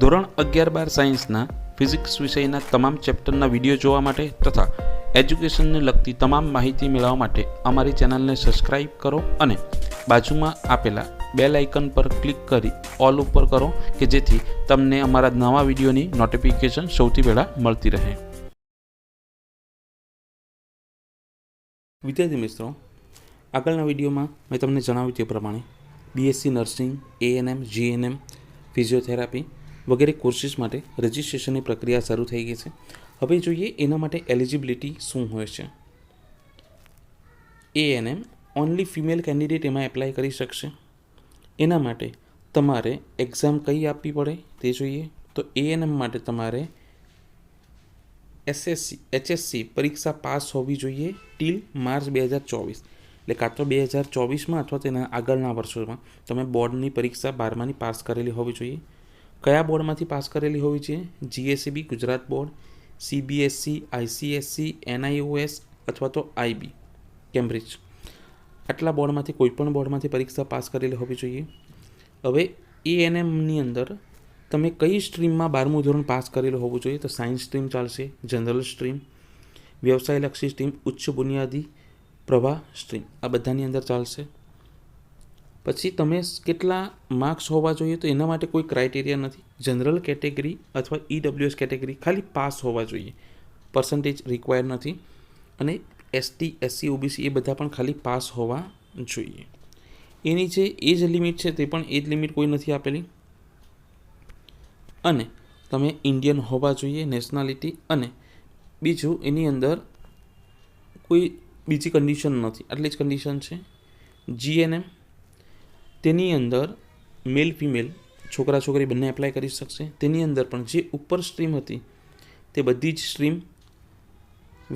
ધોરણ 11-12 સાયન્સના ફિઝિક્સ વિષયના તમામ ચેપ્ટરના વિડીયો જોવા માટે તથા એજ્યુકેશનને લગતી તમામ માહિતી મેળવવા માટે અમારી ચેનલને સબસ્ક્રાઇબ કરો અને બાજુમાં આપેલા બેલ આઇકન પર ક્લિક કરી ઓલ ઉપર કરો કે જેથી તમને અમારા નવા વિડીયોની નોટિફિકેશન સૌથી પહેલાં મળતી રહે. વિદ્યાર્થી મિત્રો, આગળના વિડીયોમાં મેં તમને જણાવ્યું તે પ્રમાણે BSc nursing, ANM, GNM, physiotherapy વગેરે કોર્સીસ માટે રજિસ્ટ્રેશનની પ્રક્રિયા શરૂ થઈ ગઈ છે. હવે જોઈએ એના માટે એલિજિબિલિટી શું હોય છે. એએનએમ ઓનલી ફિમેલ કેન્ડિડેટ એમાં એપ્લાય કરી શકશે. એના માટે તમારે એક્ઝામ કઈ આપવી પડે તે જોઈએ. તો એએનએમ માટે તમારે HSC પરીક્ષા પાસ હોવી જોઈએ ટીલ માર્ચ 2024. એટલે કાં તો 2024માં અથવા તેના આગળના વર્ષોમાં તમે બોર્ડની પરીક્ષા 12માની પાસ કરેલી હોવી જોઈએ. કયા બોર્ડમાંથી પાસ કરેલી હોવી જોઈએ? GSEB Gujarat board, CBSE, ICSE, NIOS અથવા તો IB કેમ્બ્રિજ. આટલા બોર્ડમાંથી કોઈપણ બોર્ડમાંથી પરીક્ષા પાસ કરેલી હોવી જોઈએ. હવે એએનએમની અંદર તમે કઈ સ્ટ્રીમમાં 12મું ધોરણ પાસ કરેલું હોવું જોઈએ? તો સાયન્સ સ્ટ્રીમ ચાલશે, જનરલ સ્ટ્રીમ, વ્યવસાયલક્ષી સ્ટ્રીમ, ઉચ્ચ બુનિયાદી, પ્રવાહ સ્ટ્રીમ, આ બધાની અંદર ચાલશે. પછી તમે કેટલા માર્ક્સ હોવા જોઈએ? તો એના માટે કોઈ ક્રાઇટેરિયા નથી. જનરલ કેટેગરી અથવા EWS કેટેગરી ખાલી પાસ હોવા જોઈએ, પર્સન્ટેજ રિક્વાયર નથી. અને ST, SC, OBC એ બધા પણ ખાલી પાસ હોવા જોઈએ. એની જે એજ લિમિટ છે તે પણ એજ લિમિટ કોઈ નથી આપેલી. અને તમે ઇન્ડિયન હોવા જોઈએ નેશનાલિટી. અને બીજું એની અંદર કોઈ બીજી કન્ડિશન નથી, આટલી જ કન્ડિશન છે. જીએનએમ તેની અંદર મેલ ફિમેલ છોકરા છોકરી બંને એપ્લાય કરી શકશે. તેની અંદર પણ જે ઉપર સ્ટ્રીમ હતી તે બધી જ સ્ટ્રીમ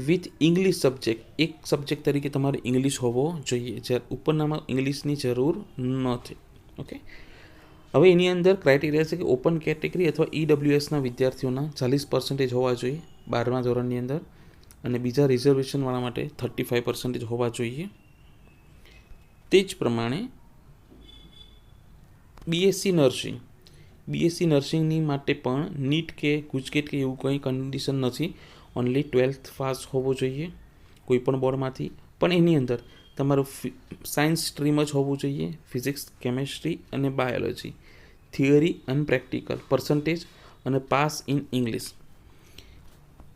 વિથ ઇંગ્લિશ સબ્જેક્ટ, એક સબ્જેક્ટ તરીકે તમારે ઇંગ્લિશ હોવો જોઈએ, જ્યારે ઉપરનામાં ઇંગ્લિશની જરૂર નથી. ઓકે. હવે એની અંદર ક્રાઇટેરિયા છે કે ઓપન કેટેગરી અથવા EWSના વિદ્યાર્થીઓના 40% હોવા જોઈએ 12મા ધોરણની અંદર. અને બીજા રિઝર્વેશનવાળા માટે 35% હોવા જોઈએ. તે જ પ્રમાણે BSc નર્સિંગની માટે પણ નીટ કે ગુજકેટ કે એવું કંઈ કન્ડિશન નથી. ઓનલી 12th પાસ હોવો જોઈએ કોઈ પણ બોર્ડમાંથી. પણ એની અંદર તમારું સાયન્સ સ્ટ્રીમ જ હોવું જોઈએ, ફિઝિક્સ, કેમેસ્ટ્રી અને બાયોલોજી, થિયરી અને પ્રેક્ટિકલ, પર્સન્ટેજ અને પાસ ઇન ઇંગ્લિશ.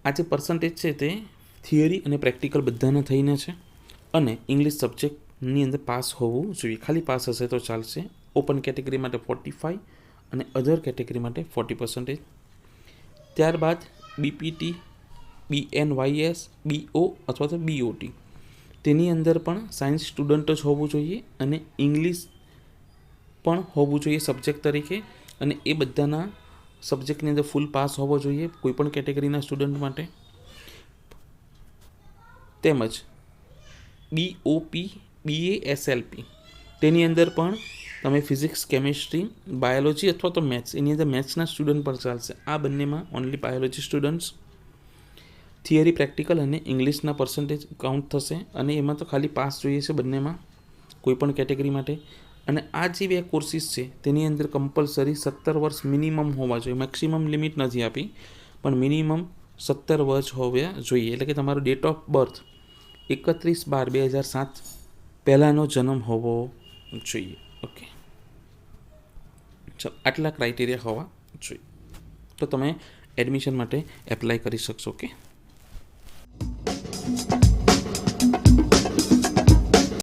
આ જે પર્સન્ટેજ છે તે થિયરી અને પ્રેક્ટિકલ બધાના થઈને છે. અને ઇંગ્લિશ સબ્જેક્ટની અંદર પાસ હોવું જોઈએ, ખાલી પાસ હશે તો ચાલશે. ઓપન કેટેગરી માટે 45 અને અધર કેટેગરી માટે 40%. ત્યારબાદ BPT, BNYS, BO અથવા તો BOT તેની અંદર પણ સાયન્સ સ્ટુડન્ટ જ હોવું જોઈએ અને ઇંગ્લિશ પણ હોવું જોઈએ સબ્જેક્ટ તરીકે. અને એ બધાના સબ્જેક્ટની અંદર ફૂલ પાસ હોવો જોઈએ કોઈપણ કેટેગરીના સ્ટુડન્ટ માટે. તેમજ BOP, BASLP તેની અંદર પણ તમે ફિઝિક્સ, કેમેસ્ટ્રી, બાયોલોજી અથવા તો મેથ્સ, એની અંદર મેથ્સના સ્ટુડન્ટ પણ ચાલશે. આ બંનેમાં only biology students. Theory, practical અને ઇંગ્લિશના પર્સન્ટેજ કાઉન્ટ થશે. અને એમાં તો ખાલી પાસ જોઈએ છે બંનેમાં કોઈપણ કેટેગરી માટે. અને આ જે બે કોર્સીસ છે તેની અંદર કમ્પલસરી 17 વર્ષ મિનિમમ હોવા જોઈએ. મેક્સિમમ લિમિટ નથી આપી, પણ મિનિમમ 17 વર્ષ હોવા જોઈએ. એટલે કે તમારો ડેટ ઓફ બર્થ 31/12/2007 પહેલાંનો જન્મ હોવો જોઈએ. ઓકે, ચાલો, આટલા ક્રાઇટેરિયા હોવા જોઈએ તો તમે એડમિશન માટે એપ્લાય કરી શકશો. ઓકે.